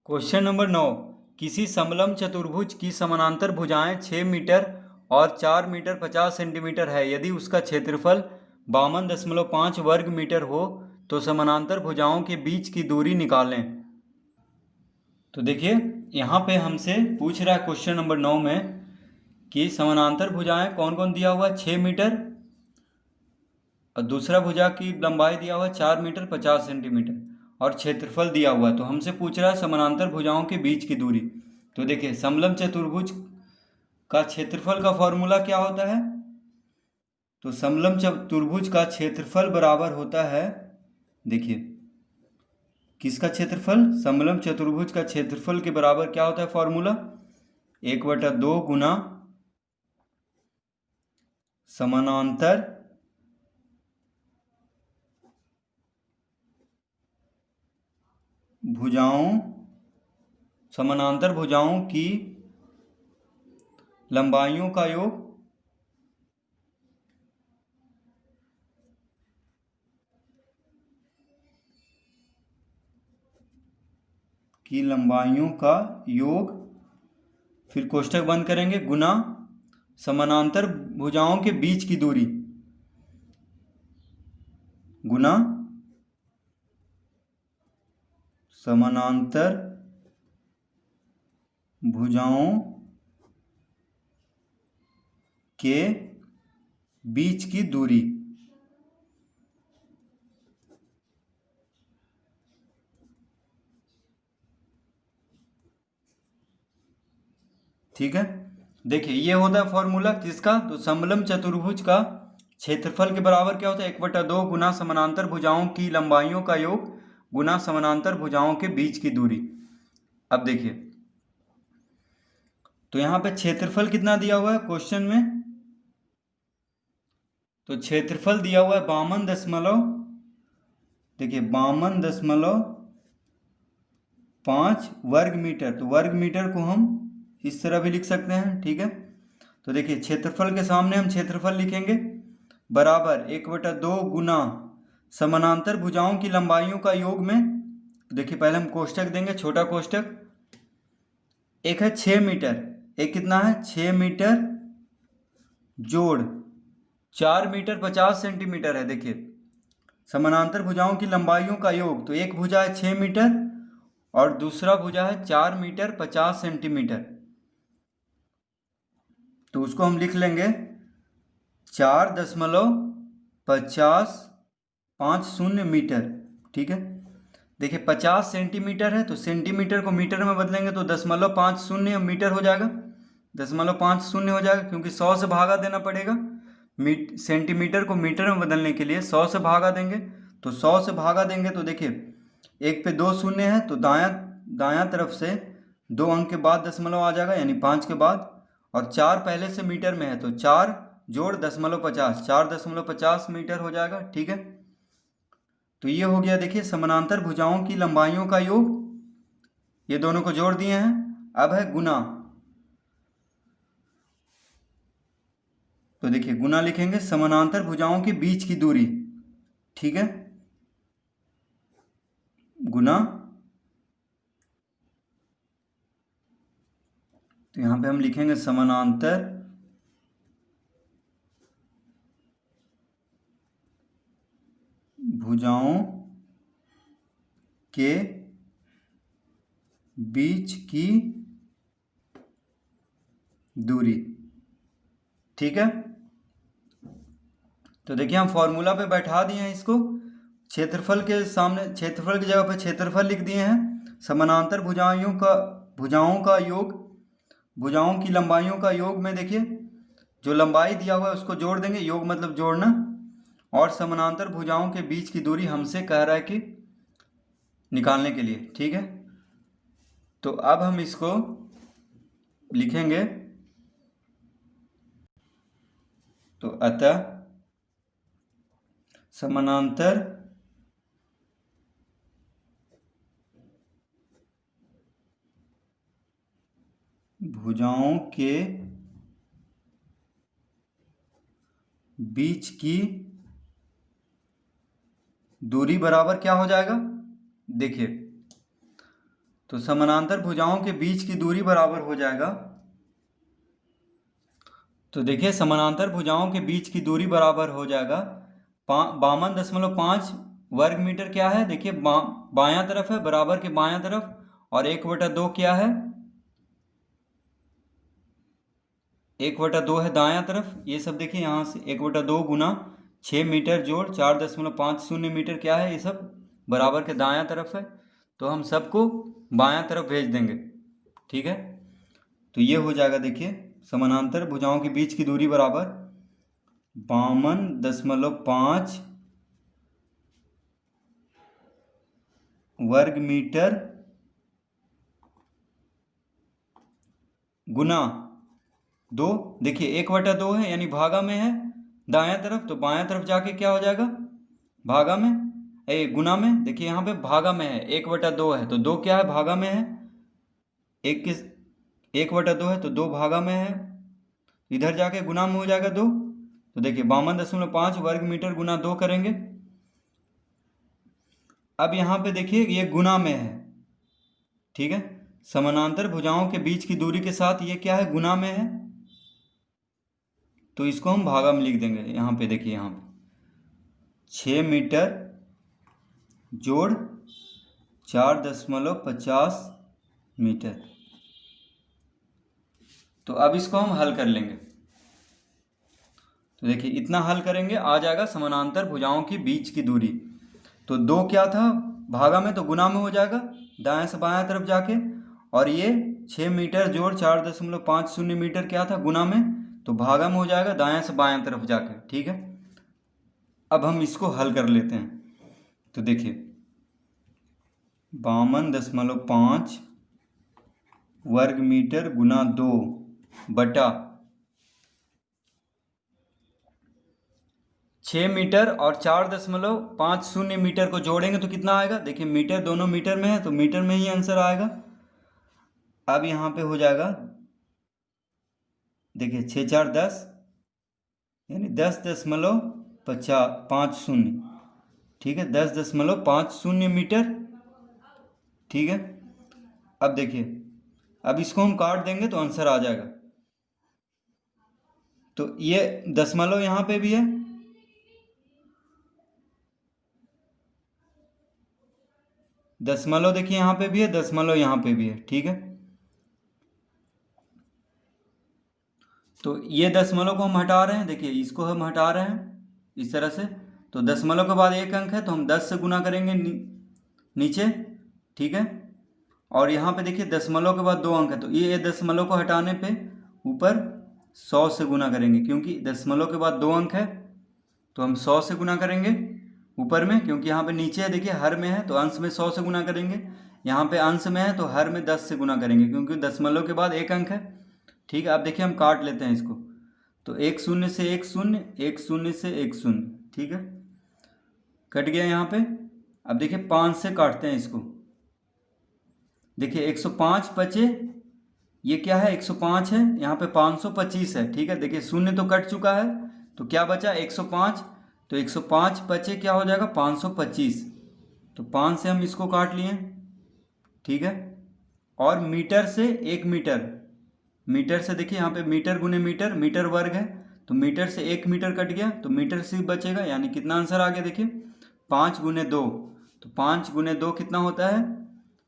Question number 9। किसी समलंब चतुर्भुज की समानांतर भुजाएं 6 मीटर और 4 मीटर 50 सेंटीमीटर है। यदि उसका क्षेत्रफल 52.5 वर्ग मीटर हो तो समानांतर भुजाओं के बीच की दूरी निकालें। तो देखिए यहाँ पे हमसे पूछ रहा है क्वेश्चन नंबर 9 में कि समानांतर भुजाएं कौन कौन दिया हुआ है 6 मीटर और दूसरा भुजा की लंबाई दिया हुआ है 4 मीटर 50 सेंटीमीटर और क्षेत्रफल दिया हुआ है। तो हमसे पूछ रहा है समानांतर भुजाओं के बीच की दूरी। तो देखिए समलंब चतुर्भुज का क्षेत्रफल का फॉर्मूला क्या होता है। तो समलंब चतुर्भुज का क्षेत्रफल बराबर होता है, देखिए किसका क्षेत्रफल, समलंब चतुर्भुज का क्षेत्रफल के बराबर क्या होता है फॉर्मूला, 1/2 गुना समानांतर भुजाओं की लंबाइयों का योग फिर कोष्ठक बंद करेंगे गुना समानांतर भुजाओं के बीच की दूरी गुना समानांतर भुजाओं के बीच की दूरी। ठीक है, देखिए ये होता है फॉर्मूला किसका, तो समलंब चतुर्भुज का क्षेत्रफल के बराबर क्या होता है 1/2 गुना समानांतर भुजाओं की लंबाइयों का योग गुना समानांतर भुजाओं के बीच की दूरी। अब देखिए तो यहाँ पे क्षेत्रफल कितना दिया हुआ है क्वेश्चन में, तो क्षेत्रफल दिया हुआ है 52.5 वर्ग मीटर। तो वर्ग मीटर को हम इस तरह भी लिख सकते हैं, ठीक है। तो देखिए क्षेत्रफल के सामने हम क्षेत्रफल लिखेंगे बराबर 1/2 गुना समानांतर भुजाओं की लंबाइयों का योग में, देखिए पहले हम कोष्ठक देंगे, छोटा कोष्ठक, एक है 6 मीटर, एक कितना है 6 मीटर जोड़ 4 मीटर 50 सेंटीमीटर है। देखिए समानांतर भुजाओं की लंबाइयों का योग, तो एक भुजा है 6 मीटर और दूसरा भुजा है 4 मीटर 50 सेंटीमीटर। तो उसको हम लिख लेंगे 4.50 मीटर, ठीक है। देखिए 50 सेंटीमीटर है तो सेंटीमीटर को मीटर में बदलेंगे तो 0.50 मीटर हो जाएगा, 0.50 हो जाएगा क्योंकि 100 से भागा देना पड़ेगा। सेंटीमीटर को मीटर में बदलने के लिए 100 से भागा देंगे, तो 100 से भागा देंगे तो देखिए एक पे 2 शून्य है तो दायां तरफ से 2 अंक के बाद दशमलव आ जाएगा यानी 5 के बाद, और 4 पहले से मीटर में है तो 4 जोड़ 0.50 4.50 मीटर हो जाएगा, ठीक है। तो ये हो गया देखिए समानांतर भुजाओं की लंबाइयों का योग, ये दोनों को जोड़ दिए हैं। अब है गुना, तो देखिए गुना लिखेंगे समानांतर भुजाओं के बीच की दूरी, ठीक है, गुना, तो यहां पे हम लिखेंगे समानांतर भुजाओं के बीच की दूरी, ठीक है। तो देखिए हम फॉर्मूला पे बैठा दिए हैं इसको, क्षेत्रफल के सामने क्षेत्रफल की जगह पे क्षेत्रफल लिख दिए हैं, समानांतर भुजाओं का योग, भुजाओं की लंबाइयों का योग में देखिए जो लंबाई दिया हुआ है उसको जोड़ देंगे, योग मतलब जोड़ना, और समानांतर भुजाओं के बीच की दूरी हमसे कह रहा है कि निकालने के लिए, ठीक है। तो अब हम इसको लिखेंगे, तो अतः समानांतर भुजाओं के बीच की दूरी बराबर क्या हो जाएगा, देखिए तो समानांतर भुजाओं के बीच की दूरी बराबर हो जाएगा, तो देखिए समानांतर भुजाओं के बीच की दूरी बराबर हो जाएगा 52.5 वर्ग मीटर। क्या है देखिए, बायां तरफ है, बराबर के बायां तरफ, और 1/2 क्या है, 1/2 है दायां तरफ। ये सब देखिए यहाँ से 1/2 गुना 6 मीटर जोड़ 4.50 मीटर क्या है, ये सब बराबर के दायां तरफ है, तो हम सबको बायां तरफ भेज देंगे। ठीक है, तो ये हो जाएगा देखिए समानांतर भुजाओं के बीच की दूरी बराबर 52.5 वर्ग मीटर गुना 2। देखिए 1/2 है यानी भागा में है दायां तरफ, तो बायां तरफ जाके क्या हो जाएगा, भागा में, गुना में। देखिए यहाँ पे भागा में है, 1/2 है, तो 2 क्या है, भागा में है, 1/2 है तो 2 भागा में है, इधर जाके गुना में हो जाएगा 2। तो देखिए 52.5 वर्ग मीटर गुना 2 करेंगे। अब यहाँ पे देखिए ये गुना में है, ठीक है, समानांतर भुजाओं के बीच की दूरी के साथ ये क्या है, गुना में है, तो इसको हम भागा में लिख देंगे। यहाँ पे देखिए, यहाँ पे 6 मीटर जोड़ 4.50 मीटर। तो अब इसको हम हल कर लेंगे। तो देखिए इतना हल करेंगे, आ जाएगा समानांतर भुजाओं की बीच की दूरी। तो 2 क्या था, भागा में, तो गुना में हो जाएगा दाएं से बाएं तरफ जाके, और ये 6 मीटर जोड़ 4.50 मीटर क्या था, गुना में, तो भागा में हो जाएगा दाएं से बाएं तरफ जाके। ठीक है, अब हम इसको हल कर लेते हैं। तो देखिए 52.5 वर्ग मीटर गुना 2 बटा 6 मीटर और 4.50 मीटर को जोड़ेंगे तो कितना आएगा, देखिए मीटर दोनों मीटर में है तो मीटर में ही आंसर आएगा। अब यहाँ पे हो जाएगा, देखिए 6 4 10 यानी 10.50, ठीक है, 10.50 मीटर। ठीक है, अब देखिए, अब इसको हम काट देंगे तो आंसर आ जाएगा। तो ये दशमलव यहाँ पे भी है, दशमलव देखिए यहाँ पे भी है, दशमलव यहाँ पे भी है। ठीक है, तो ये दशमलव को हम हटा रहे हैं, देखिए इसको हम हटा रहे हैं इस तरह से। तो दशमलव के बाद एक अंक है तो हम 10 से गुना करेंगे नीचे। ठीक है, और यहाँ पे देखिए दशमलव के बाद 2 अंक है, तो ये दशमलव को हटाने पे ऊपर 100 से गुना करेंगे, क्योंकि दशमलव के बाद 2 अंक है तो हम 100 से गुना करेंगे ऊपर में, क्योंकि यहाँ पे नीचे है देखिए हर में है तो अंश में 100 से गुना करेंगे, यहाँ पे अंश में है तो हर में 10 से गुना करेंगे, क्योंकि दशमलव के बाद 1 अंक है। ठीक है, अब देखिए हम काट लेते हैं इसको, तो 1 0 से 1 0, 1 0 से 1 0, ठीक है, कट गया यहाँ पे। अब देखिए 5 से काटते हैं इसको, देखिए 105 बचे, ये क्या है 105 है, यहाँ पे 525 है। ठीक है, देखिए शून्य तो कट चुका है तो क्या बचा 105, तो 105 बचे क्या हो जाएगा 525, तो 5 से हम इसको काट लिए। ठीक है, और मीटर से 1 मीटर, मीटर से देखिए यहाँ पे मीटर गुने मीटर, मीटर वर्ग है तो मीटर से 1 मीटर कट गया तो मीटर से बचेगा, यानी कितना आंसर आ गया देखिए 5 गुने 2, तो 5 गुने 2 कितना होता है,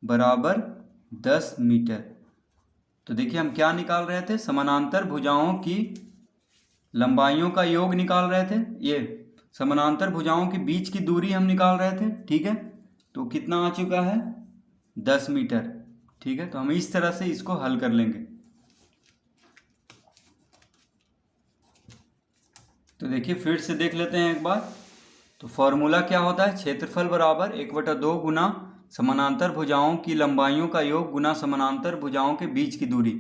बराबर 10 मीटर। तो देखिए हम क्या निकाल रहे थे, समानांतर भुजाओं की लंबाइयों का योग निकाल रहे थे, ये समानांतर भुजाओं के बीच की दूरी हम निकाल रहे थे। ठीक है, तो कितना आ चुका है 10 मीटर। ठीक है, तो हम इस तरह से इसको हल कर लेंगे। तो देखिए फिर से देख लेते हैं एक बार। तो फॉर्मूला क्या होता है, क्षेत्रफल बराबर 1/2 गुना समानांतर भुजाओं की लंबाइयों का योग गुना समानांतर भुजाओं के बीच की दूरी।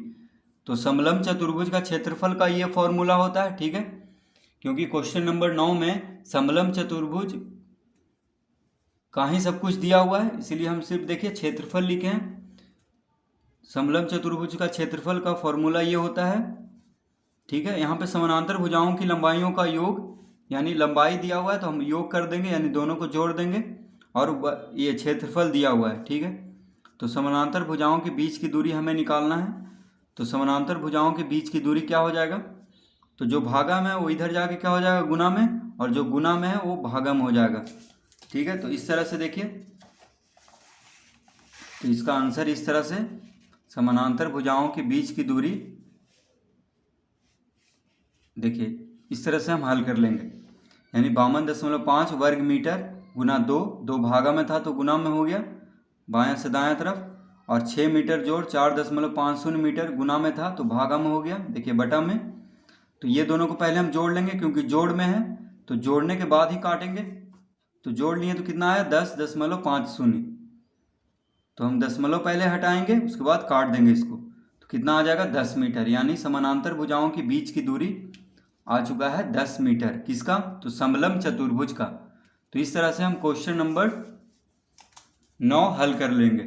तो समलंब चतुर्भुज का क्षेत्रफल का ये फॉर्मूला होता है। ठीक है, क्योंकि क्वेश्चन नंबर 9 में समलंब चतुर्भुज का ही सब कुछ दिया हुआ है, इसीलिए हम सिर्फ देखिए क्षेत्रफल लिखे हैं। समलंब चतुर्भुज का क्षेत्रफल का फॉर्मूला ये होता है। ठीक है, यहाँ पे समानांतर भुजाओं की लंबाइयों का योग, यानी लंबाई दिया हुआ है तो हम योग कर देंगे, यानी दोनों को जोड़ देंगे, और ये क्षेत्रफल दिया हुआ है। ठीक है, तो समानांतर भुजाओं के बीच की दूरी हमें निकालना है। तो समानांतर भुजाओं के बीच की दूरी क्या हो जाएगा, तो जो भागम है वो इधर जाके क्या हो जाएगा गुना में, और जो गुना में है वो भागम हो जाएगा। ठीक है, तो इस तरह से देखिए, तो इसका आंसर इस तरह से समानांतर भुजाओं के बीच की दूरी, देखिए इस तरह से हम हल कर लेंगे। यानी 52.5 वर्ग मीटर गुना 2, 2 भागा में था तो गुना में हो गया बायां से दायां तरफ, और 6 मीटर जोड़ 4.50 मीटर गुना में था तो भागा में हो गया, देखिए बटा में। तो ये दोनों को पहले हम जोड़ लेंगे क्योंकि जोड़ में है, तो जोड़ने के बाद ही काटेंगे। तो जोड़ लिए तो कितना आया 10.50। तो हम दशमलव पहले हटाएंगे, उसके बाद काट देंगे इसको, तो कितना आ जाएगा 10 मीटर। यानी समानांतर भुजाओं के बीच की दूरी आ चुका है 10 मीटर। किसका, तो समलंब चतुर्भुज का। तो इस तरह से हम क्वेश्चन नंबर 9 हल कर लेंगे।